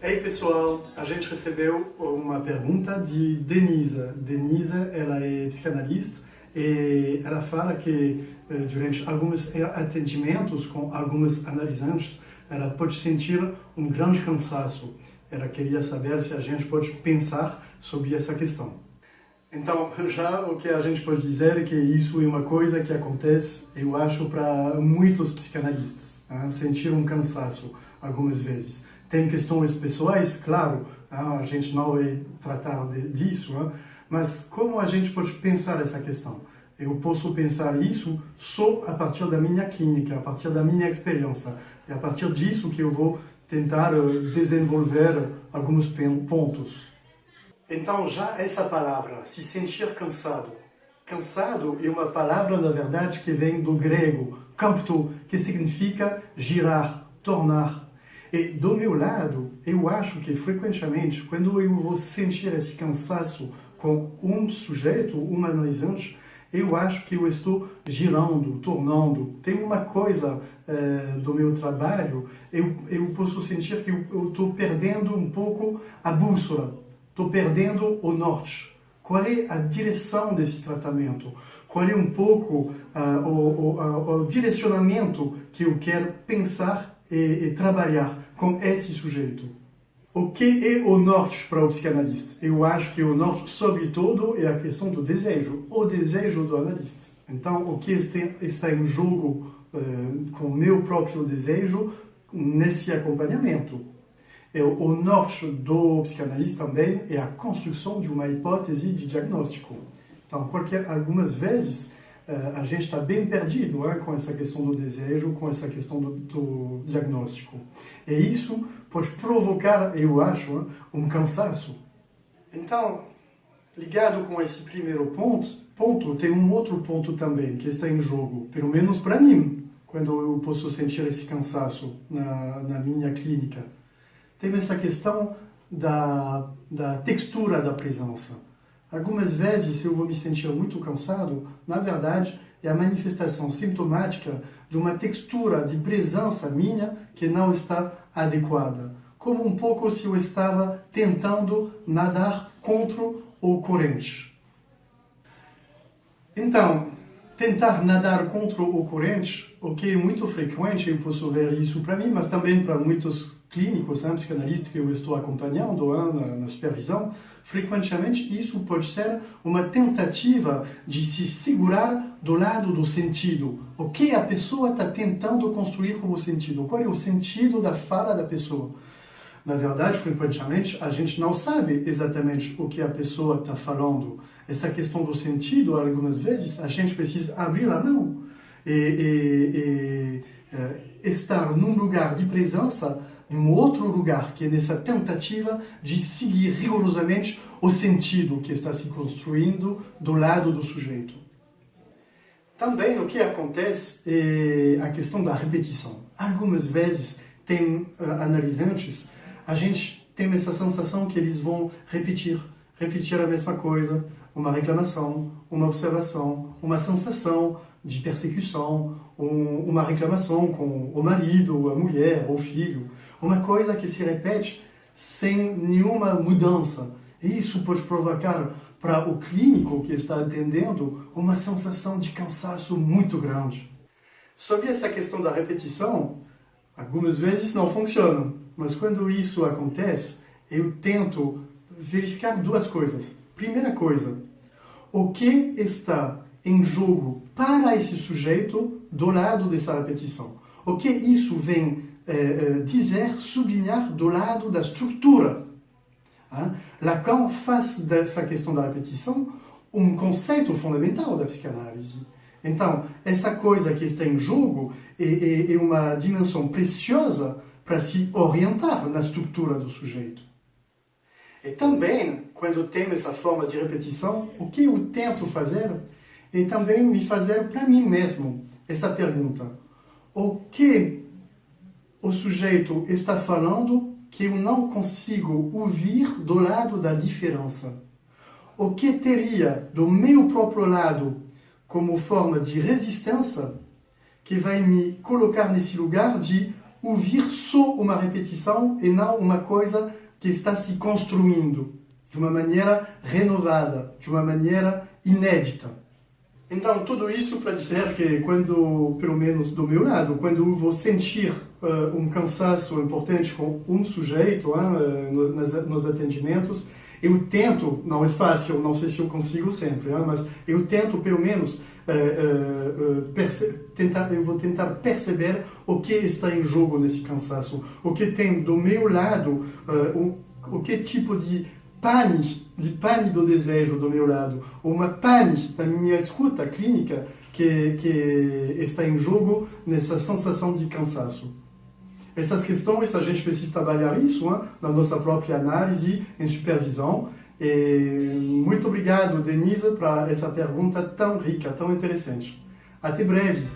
Ei pessoal, a gente recebeu uma pergunta de Denise. Denise, ela é psicanalista e ela fala que durante alguns atendimentos com alguns analisantes, ela pode sentir um grande cansaço. Ela queria saber se a gente pode pensar sobre essa questão. Então, já o que a gente pode dizer é que isso é uma coisa que acontece, eu acho, para muitos psicanalistas, sentir um cansaço algumas vezes. Tem questões pessoais, claro, a gente não vai tratar disso, mas como a gente pode pensar essa questão? Eu posso pensar isso só a partir da minha clínica, a partir da minha experiência. É a partir disso que eu vou tentar desenvolver alguns pontos. Então, já essa palavra, se sentir cansado. Cansado é uma palavra, na verdade, que vem do grego, campto, que significa girar, tornar. E do meu lado, eu acho que frequentemente, quando eu vou sentir esse cansaço com um sujeito, um analisante, eu acho que eu estou girando, tornando. Tem uma coisa do meu trabalho, eu posso sentir que eu estou perdendo um pouco a bússola, estou perdendo o norte. Qual é a direção desse tratamento? Qual é um pouco o direcionamento que eu quero pensar e trabalhar com esse sujeito? O que é o norte para o psicanalista? Eu acho que o norte, sobretudo, é a questão do desejo, o desejo do analista. Então, o que está em jogo com o meu próprio desejo nesse acompanhamento? O norte do psicanalista também é a construção de uma hipótese de diagnóstico. Então, algumas vezes, a gente está bem perdido com essa questão do desejo, com essa questão do diagnóstico. E isso pode provocar, eu acho, um cansaço. Então, ligado com esse primeiro ponto, tem um outro ponto também que está em jogo, pelo menos para mim, quando eu posso sentir esse cansaço na minha clínica. Tem essa questão da textura da presença. Algumas vezes eu vou me sentir muito cansado, na verdade, é a manifestação sintomática de uma textura de presença minha que não está adequada. Como um pouco se eu estava tentando nadar contra o corrente. Então, tentar nadar contra o corrente, o que é muito frequente, eu posso ver isso para mim, mas também para muitos clínicos, psicanalistas que eu estou acompanhando na supervisão, frequentemente isso pode ser uma tentativa de se segurar do lado do sentido. O que a pessoa está tentando construir como sentido? Qual é o sentido da fala da pessoa? Na verdade, frequentemente, a gente não sabe exatamente o que a pessoa está falando. Essa questão do sentido, algumas vezes, a gente precisa abrir a mão e estar num lugar de presença, em um outro lugar, que é nessa tentativa de seguir rigorosamente o sentido que está se construindo do lado do sujeito. Também o que acontece é a questão da repetição. Algumas vezes tem analisantes, a gente tem essa sensação que eles vão repetir a mesma coisa, uma reclamação, uma observação, uma sensação de persecução, uma reclamação com o marido, a mulher, o filho, uma coisa que se repete sem nenhuma mudança. E isso pode provocar para o clínico que está atendendo uma sensação de cansaço muito grande. Sobre essa questão da repetição, algumas vezes não funciona, mas quando isso acontece, eu tento verificar duas coisas. Primeira coisa, o que está em jogo para esse sujeito do lado dessa repetição? O que isso vem dizer, sublinhar do lado da estrutura? Lacan faz dessa questão da repetição um conceito fundamental da psicanálise. Então, essa coisa que está em jogo é uma dimensão preciosa para se orientar na estrutura do sujeito. E também, quando tem essa forma de repetição, o que eu tento fazer é também me fazer para mim mesmo essa pergunta. O que o sujeito está falando que eu não consigo ouvir do lado da diferença? O que teria do meu próprio lado como forma de resistência que vai me colocar nesse lugar de ouvir só uma repetição e não uma coisa que está se construindo de uma maneira renovada, de uma maneira inédita. Então, tudo isso para dizer que quando, pelo menos do meu lado, quando eu vou sentir um cansaço importante com um sujeito nos atendimentos, eu tento, não é fácil, não sei se eu consigo sempre, mas eu tento pelo menos eu vou tentar perceber o que está em jogo nesse cansaço, o que tem do meu lado, o que tipo de pane do desejo do meu lado, ou uma pane da minha escuta clínica que está em jogo nessa sensação de cansaço. Essas questões, a gente precisa trabalhar isso na nossa própria análise, em supervisão. E muito obrigado, Denise, por essa pergunta tão rica, tão interessante. Até breve!